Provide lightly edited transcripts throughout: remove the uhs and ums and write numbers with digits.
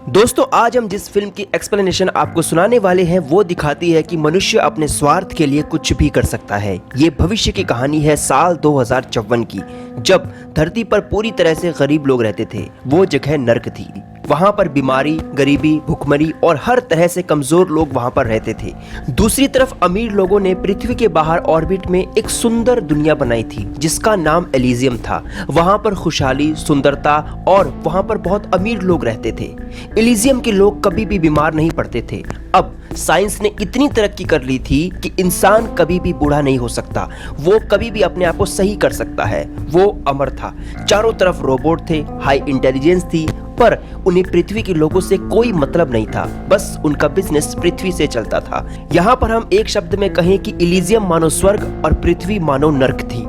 दोस्तों आज हम जिस फिल्म की एक्सप्लेनेशन आपको सुनाने वाले हैं वो दिखाती है कि मनुष्य अपने स्वार्थ के लिए कुछ भी कर सकता है। ये भविष्य की कहानी है साल 2054 की, जब धरती पर पूरी तरह से गरीब लोग रहते थे। वो जगह नर्क थी। वहां पर बीमारी, गरीबी, भुखमरी और हर तरह से कमजोर लोग वहां पर रहते थे। दूसरी तरफ अमीर लोगों ने पृथ्वी के बाहर ऑर्बिट में एक सुंदर दुनिया बनाई थी जिसका नाम एलिजियम था। वहां पर खुशहाली, सुंदरता और वहां पर बहुत अमीर लोग रहते थे। एलिजियम के लोग कभी भी बीमार नहीं पड़ते थे। अब साइंस ने इतनी तरक्की कर ली थी कि इंसान कभी भी बूढ़ा नहीं हो सकता। वो कभी भी अपने आप को सही कर सकता है। वो अमर था। चारों तरफ रोबोट थे, हाई इंटेलिजेंस थी, पर उन्हें पृथ्वी के लोगों से कोई मतलब नहीं था। बस उनका बिजनेस पृथ्वी से चलता था। यहाँ पर हम एक शब्द में कहें कि एलिजियम मानो स्वर्ग और पृथ्वी मानो नर्क थी।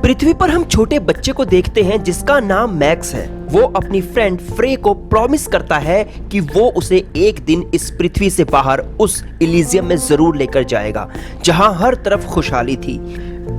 पृथ्वी पर हम छोटे बच्चे को देखते हैं जिसका नाम मैक्स है। वो अपनी फ्रेंड फ्रे को प्रॉमिस करता है कि वो उसे एक दिन इस पृथ्वी से बाहर उस एलिजियम में जरूर लेकर जाएगा जहां हर तरफ खुशहाली थी।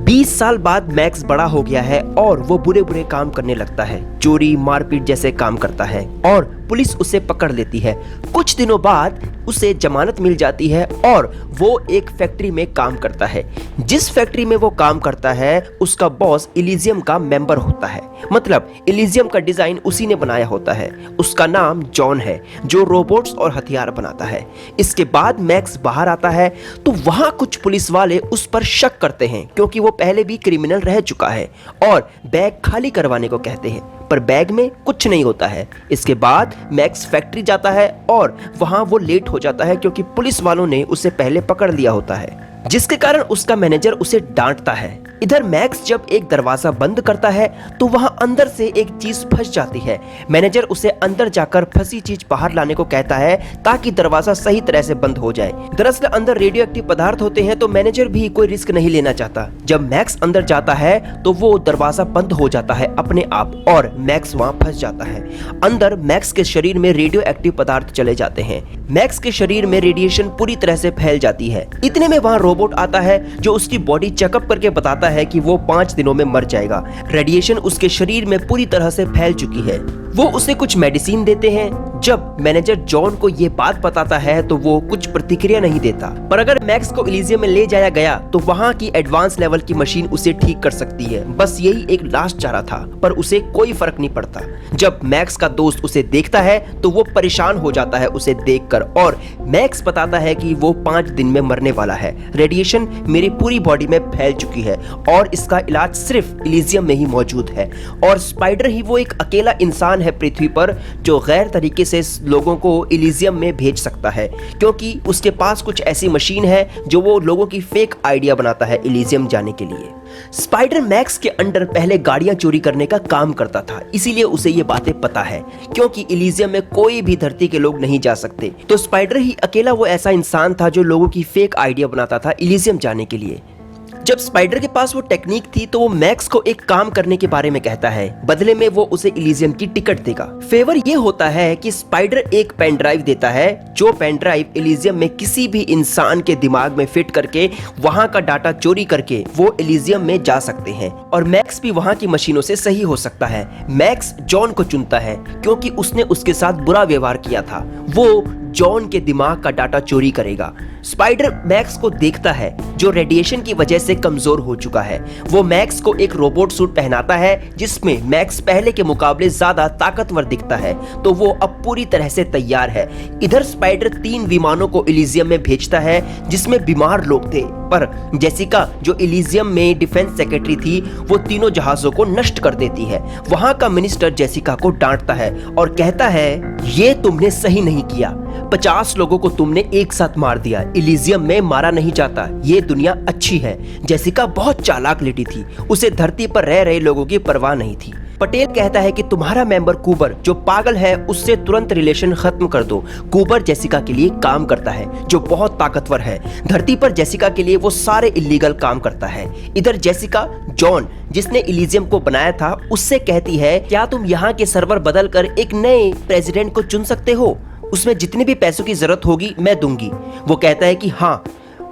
20 साल बाद मैक्स बड़ा हो गया है और वो बुरे बुरे काम करने लगता है। चोरी, मारपीट जैसे काम करता है और पुलिस उसे पकड़ लेती है। कुछ दिनों बाद उसे जमानत मिल जाती है और वो एक फैक्ट्री में काम करता है। जिस फैक्ट्री में वो काम करता है उसका बॉस एलिजियम का मेंबर होता है। मतलब एलिजियम का डिजाइन उसी ने बनाया होता है। उसका नाम जॉन है जो रोबोट्स और हथियार बनाता है। इसके बाद मैक्स बाहर आता है तो वहां कुछ पुलिस वाले उस पर शक करते हैं क्योंकि वो पहले भी क्रिमिनल रह चुका है और बैग खाली करवाने को कहते हैं, पर बैग में कुछ नहीं होता है। इसके बाद मैक्स फैक्ट्री जाता है और वहां वो लेट हो जाता है क्योंकि पुलिस वालों ने उसे पहले पकड़ लिया होता है, जिसके कारण उसका मैनेजर उसे डांटता है। इधर मैक्स जब एक दरवाजा बंद करता है तो वहां अंदर से एक चीज फंस जाती है। मैनेजर उसे अंदर जाकर फंसी चीज बाहर लाने को कहता है ताकि दरवाजा सही तरह से बंद हो जाए। दरअसल अंदर रेडियो एक्टिव पदार्थ होते हैं तो मैनेजर भी कोई रिस्क नहीं लेना चाहता। जब मैक्स अंदर जाता है तो वो दरवाजा बंद हो जाता है अपने आप और मैक्स वहां फंस जाता है। अंदर मैक्स के शरीर में रेडियो एक्टिव पदार्थ चले जाते हैं। मैक्स के शरीर में रेडिएशन पूरी तरह से फैल जाती है। इतने में वहां रोबोट आता है जो उसकी बॉडी चेकअप करके बताता है कि वो 5 दिनों में मर जाएगा। रेडिएशन उसके शरीर में पूरी तरह से फैल चुकी है। वो उसे कुछ मेडिसिन देते हैं। जब मैनेजर जॉन को ये बात बताता है तो वो कुछ प्रतिक्रिया नहीं देता, पर अगर मैक्स को एलिजियम में ले जाया गया तो वहाँ की एडवांस लेवल की मशीन उसे ठीक कर सकती है। बस यही एक लास्ट चारा था, पर उसे कोई फर्क नहीं पड़ता। जब मैक्स का दोस्त उसे देखता है तो वो परेशान हो जाता है उसे देखकर और मैक्स बताता है कि वो 5 दिन में मरने वाला है। रेडिएशन मेरी पूरी बॉडी में फैल चुकी है और इसका इलाज सिर्फ एलिजियम में ही मौजूद है और स्पाइडर ही वो एक अकेला इंसान है पृथ्वी पर जो गैर तरीके से लोगों को एलिजियम में भेज सकता है, क्योंकि उसके पास कुछ ऐसी मशीन है जो वो लोगों की फेक आइडिया बनाता है एलिजियम जाने के लिए। स्पाइडर मैक्स के अंडर पहले गाड़ियां चोरी करने का काम करता था, इसीलिए उसे ये बातें पता है। क्योंकि एलिजियम में कोई भी धरती के लोग नहीं जा सकते तो स्पाइडर ही अकेला वो ऐसा इंसान था जो लोगों की फेक आइडिया बनाता था एलिजियम जाने के लिए। जब स्पाइडर के पास वो टेक्निक थी तो वो मैक्स को एक काम करने के बारे में कहता है। बदले में वो उसे एलिजियम की टिकट देगा। फेवर ये होता है कि स्पाइडर एक पेन ड्राइव देता है जो पेन ड्राइव एलिजियम में किसी भी इंसान के दिमाग में फिट करके वहां का डाटा चोरी करके वो एलिजियम में जा सकते हैं और मैक्स भी वहां की मशीनों से सही हो सकता है। मैक्स जॉन को चुनता है क्योंकि उसने उसके साथ बुरा व्यवहार किया था। वो जॉन के दिमाग का डाटा चोरी करेगा। स्पाइडर मैक्स को देखता है जो रेडिएशन की वजह से कमजोर हो चुका है। वो मैक्स को एक रोबोट सूट पहनाता है जिसमें मैक्स पहले के मुकाबले ज्यादा ताकतवर दिखता है, तो वो अब पूरी तरह से तैयार है। इधर स्पाइडर 3 विमानों को एलिजियम में भेजता है जिसमें बीमार लोग थे, पर जेसिका जो एलिजियम में डिफेंस सेक्रेटरी थी वो तीनों जहाजों को नष्ट कर देती है। वहां का मिनिस्टर जेसिका को डांटता है और कहता है ये तुमने सही नहीं किया। 50 लोगों को तुमने एक साथ मार दिया। एलिजियम में मारा नहीं जाता। ये दुनिया अच्छी है। जेसिका बहुत चालाक लेडी थी। उसे धरती पर रह रहे लोगों की परवाह नहीं थी। पटेल कहता है कि तुम्हारा मेंबर कूबर जो पागल है उससे तुरंत रिलेशन खत्म कर दो। कूबर जेसिका के लिए काम करता है जो बहुत ताकतवर है। धरती पर जेसिका के लिए वो सारे इलीगल काम करता है। इधर जेसिका जॉन जिसने एलिजियम को बनाया था उससे कहती है क्या तुम यहाँ के सर्वर बदल कर एक नए प्रेसिडेंट को चुन सकते हो? उसमें जितने भी पैसों की जरूरत होगी मैं दूंगी। वो कहता है कि हाँ,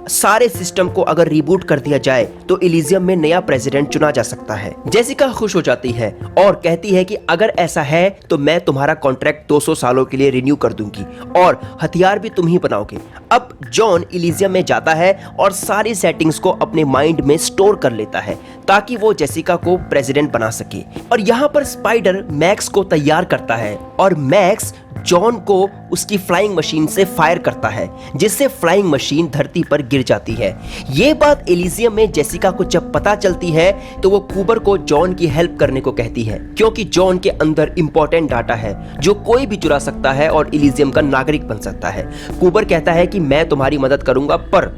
सारे सिस्टम को अगर रिबूट कर दिया जाए तो इलिजियम में नया प्रेसिडेंट चुना जा सकता है। जेसिका खुश हो जाती है और कहती है कि अगर ऐसा है तो मैं तुम्हारा कॉन्ट्रैक्ट 200 सालों के लिए रिन्यू कर दूंगी और हथियार भी तुम ही बनाओगे। अब जॉन इलिजियम में जाता है और सारी सेटिंग्स को अपने माइंड में स्टोर कर लेता है ताकि वो जेसिका को प्रेसिडेंट बना सके। और यहाँ पर स्पाइडर मैक्स को तैयार करता है और मैक्स जॉन को उसकी फ्लाइंग मशीन से फायर करता है जिससे फ्लाइंग मशीन धरती पर गिर जाती है। ये बात इलिजियम में जेसिका को जब पता चलती है तो वो कूबर को जॉन की हेल्प करने को कहती है क्योंकि जॉन के अंदर इंपॉर्टेंट डाटा है जो कोई भी चुरा सकता है और इलिजियम का नागरिक बन सकता है। कूबर कहता है कि मैं तुम्हारी मदद करूंगा पर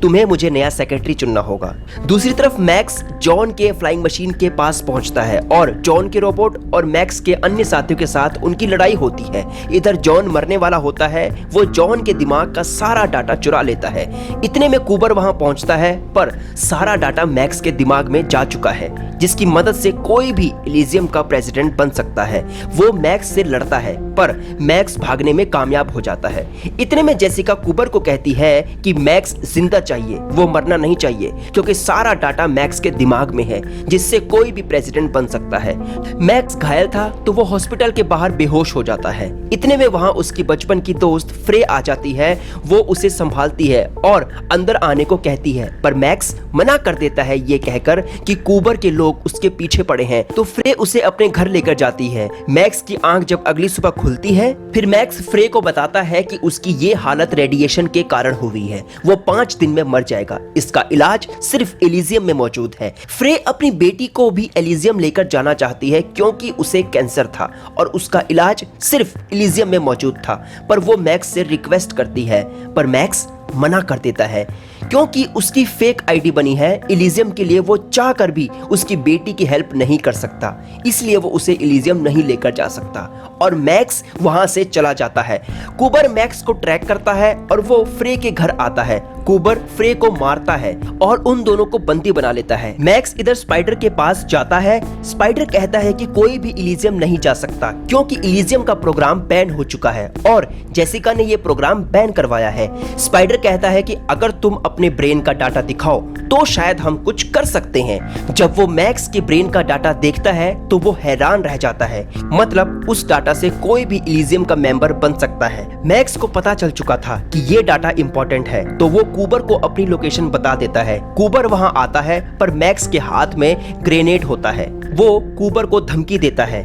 तुम्हें मुझे नया सेक्रेटरी चुनना होगा। दूसरी तरफ मैक्स जॉन के फ्लाइंग मशीन के पास पहुंचता है और जॉन के रोबोट और मैक्स के अन्य साथियों के साथ उनकी लड़ाई होती है। इधर जॉन मरने वाला होता है, वो जॉन के दिमाग का सारा डाटा चुरा लेता है। इतने में कूबर वहां पहुंचता है पर सारा डाटा मैक्स के दिमाग में जा चुका है जिसकी मदद से कोई भी इलिजियम का प्रेसिडेंट बन सकता है। वो मैक्स से लड़ता है पर मैक्स भागने में कामयाब हो जाता है। इतने में जेसिका कूबर को कहती है कि मैक्स जिंदा चाहिए, वो मरना नहीं चाहिए क्योंकि सारा डाटा मैक्स के दिमाग में है जिससे कोई भी प्रेसिडेंट बन सकता है। मैक्स घायल था तो वो हॉस्पिटल के बाहर बेहोश हो जाता है। इतने में वहां उसकी बचपन की दोस्त फ्रे आ जाती है। वो उसे संभालती है और अंदर आने को कहती है पर मैक्स मना कर देता है ये कहकर कि कूबर के लोग उसके पीछे पड़े हैं। तो फ्रे उसे अपने घर लेकर जाती है। मैक्स की आंख जब अगली सुबह खुलती है फिर मैक्स फ्रे को बताता है कि उसकी ये हालत रेडिएशन के कारण हुई है, वो 5 दिन में मर जाएगा। इसका इलाज सिर्फ एलिजियम में मौजूद है। फ्रे अपनी बेटी को भी एलिजियम लेकर जाना चाहती है क्योंकि उसे कैंसर था और उसका इलाज सिर्फ एलिजियम में मौजूद था पर वो मैक्स से रिक्वेस्ट करती है पर मैक्स मना कर देता है क्योंकि उसकी फेक आईडी बनी है। इलिजियम के लिए वो चाह कर भी उसकी बेटी की हेल्प नहीं कर सकता, इसलिए वो उसे इलिजियम नहीं लेकर जा सकता और मैक्स वहां से चला जाता है। कूबर मैक्स को ट्रैक करता है और वो फ्रे के घर आता है। कूबर फ्रे को मारता है और उन दोनों को बंदी बना लेता है। मैक्स इधर स्पाइडर के पास जाता है। स्पाइडर कहता है कि कोई भी इलिजियम नहीं जा सकता क्योंकि इलिजियम का प्रोग्राम बैन हो चुका है और जेसिका ने ये प्रोग्राम बैन करवाया है। स्पाइडर कहता है कि अगर तुम अपने ब्रेन का डाटा दिखाओ तो शायद हम कुछ कर सकते हैं। जब वो मैक्स के ब्रेन का डाटा देखता है तो वो हैरान रह जाता है, मतलब उस डाटा से कोई भी इलिजियम का मेंबर बन सकता है। मैक्स को पता चल चुका था कि ये डाटा इंपॉर्टेंट है तो वो कूबर को अपनी लोकेशन बता देता है। कूबर वहां आता है पर मैक्स के हाथ में ग्रेनेड होता है। वो कूबर को धमकी देता है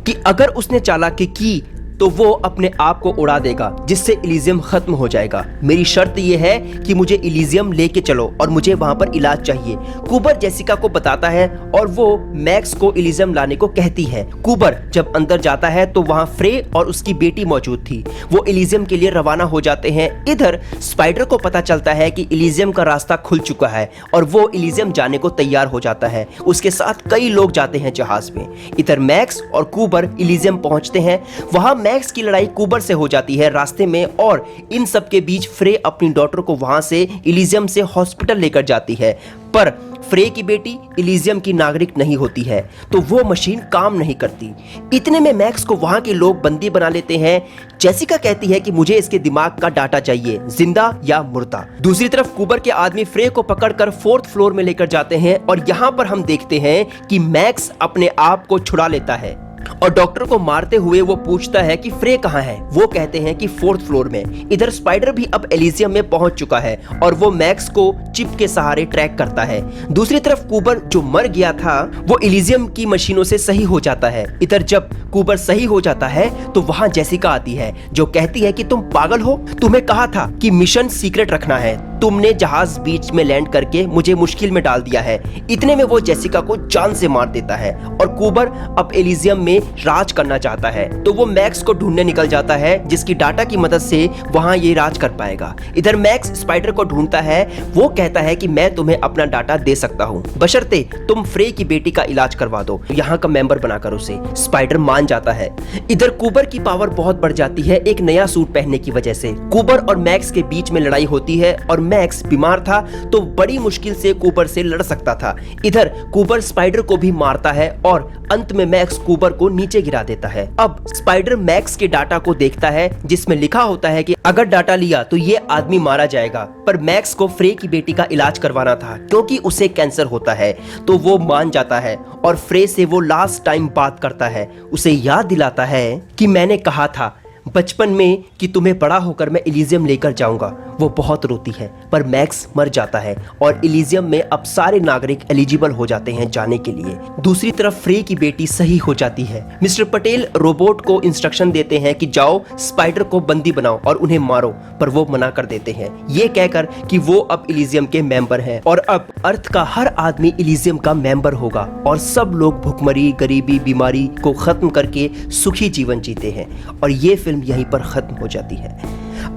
कि अगर उसने चालाकी की तो वो अपने आप को उड़ा देगा जिससे इलिजियम खत्म हो जाएगा। मेरी शर्त ये है कि मुझे इलिजियम लेके चलो और मुझे वहां पर इलाज चाहिए। कूबर जेसिका को बताता है और वो मैक्स को इलिजियम लाने को कहती है। कूबर जब अंदर जाता है तो वहां फ्रे और उसकी बेटी मौजूद थी। वो इलिजियम के लिए रवाना हो जाते हैं। इधर स्पाइडर को पता चलता है कि इलिजियम का रास्ता खुल चुका है और वो इलिजियम जाने को तैयार हो जाता है। उसके साथ कई लोग जाते हैं जहाज में। इधर मैक्स और कूबर इलिजियम पहुंचते हैं। वहां मैक्स की लड़ाई कूबर से हो जाती है रास्ते में और इन सब के बीच फ्रे अपनी डॉटर को वहां से इलिजियम से हॉस्पिटल लेकर जाती है पर फ्रे की बेटी इलिजियम की नागरिक नहीं होती है तो वो मशीन काम नहीं करती। इतने में मैक्स को वहां के लोग बंदी बना लेते हैं। जेसिका कहती है कि मुझे इसके दिमाग का डाटा चाहिए, जिंदा या मुर्दा। दूसरी तरफ कूबर के आदमी फ्रे को पकड़कर 4th फ्लोर में लेकर जाते हैं और यहाँ पर हम देखते हैं कि मैक्स अपने आप को छुड़ा लेता है और डॉक्टर को मारते हुए वो पूछता है कि फ्रे कहाँ है। वो कहते हैं कि 4th फ्लोर में। इधर स्पाइडर भी अब एलिजियम में पहुंच चुका है और वो मैक्स को चिप के सहारे ट्रैक करता है। दूसरी तरफ कूबर जो मर गया था वो एलिजियम की मशीनों से सही हो जाता है। इधर जब कूबर सही हो जाता है तो वहां जेसिका आती है जो कहती है कि तुम पागल हो, तुम्हें कहा था कि मिशन सीक्रेट रखना है, तुमने जहाज बीच में लैंड करके मुझे मुश्किल में डाल दिया है। इतने में वो जेसिका को जान से मार देता है और कूबर अब एलिजियम में राज करना चाहता है तो वो मैक्स को ढूंढने निकल जाता है जिसकी डाटा की मदद से वहां ये राज कर पाएगा। इधर मैक्स स्पाइडर को ढूंढता है। वो कहता है कि मैं तुम्हें अपना डाटा दे सकता हूँ बशर्ते तुम फ्रे की बेटी का इलाज करवा दो, यहाँ का मेंबर बनाकर उसे। स्पाइडर मान जाता है। इधर कूबर की पावर बहुत बढ़ जाती है एक नया सूट पहनने की वजह से। कूबर और मैक्स के बीच में लड़ाई होती है और मैक्स बीमार था तो बड़ी मुश्किल से कूपर से लड़ सकता था। इधर कूपर स्पाइडर को भी मारता है और अंत में मैक्स कूपर को नीचे गिरा देता है। अब स्पाइडर मैक्स के डाटा को देखता है जिसमें लिखा होता है कि अगर डाटा लिया तो ये आदमी मारा जाएगा, पर मैक्स को फ्रे की बेटी का इलाज करवाना था क्योंकि उसे कैंसर होता है। तो वो मान जाता है और फ्रे से वो लास्ट टाइम बात करता है, उसे याद दिलाता है कि मैंने कहा था बचपन में कि तुम्हें बड़ा होकर मैं इलीजियम लेकर जाऊंगा। वो बहुत रोती है पर मैक्स मर जाता है और इलीजियम में अब सारे नागरिक एलिजिबल हो जाते हैं जाने के लिए। दूसरी तरफ फ्रे की बेटी सही हो जाती है। मिस्टर पटेल रोबोट को इंस्ट्रक्शन देते हैं कि जाओ स्पाइडर को बंदी बनाओ और उन्हें मारो, पर वो मना कर देते हैं ये कहकर कि वो अब इलीजियम के मेंबर हैं और अब अर्थ का हर आदमी इलीजियम का मेंबर होगा और सब लोग भुखमरी, गरीबी, बीमारी को खत्म करके सुखी जीवन जीते हैं। और ये फिल्म यहीं पर खत्म हो जाती है।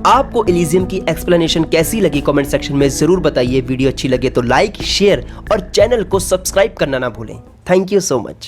आपको इलीजियम की एक्सप्लेनेशन कैसी लगी कमेंट सेक्शन में जरूर बताइए। वीडियो अच्छी लगे तो लाइक, शेयर और चैनल को सब्सक्राइब करना ना भूलें। Thank you so much.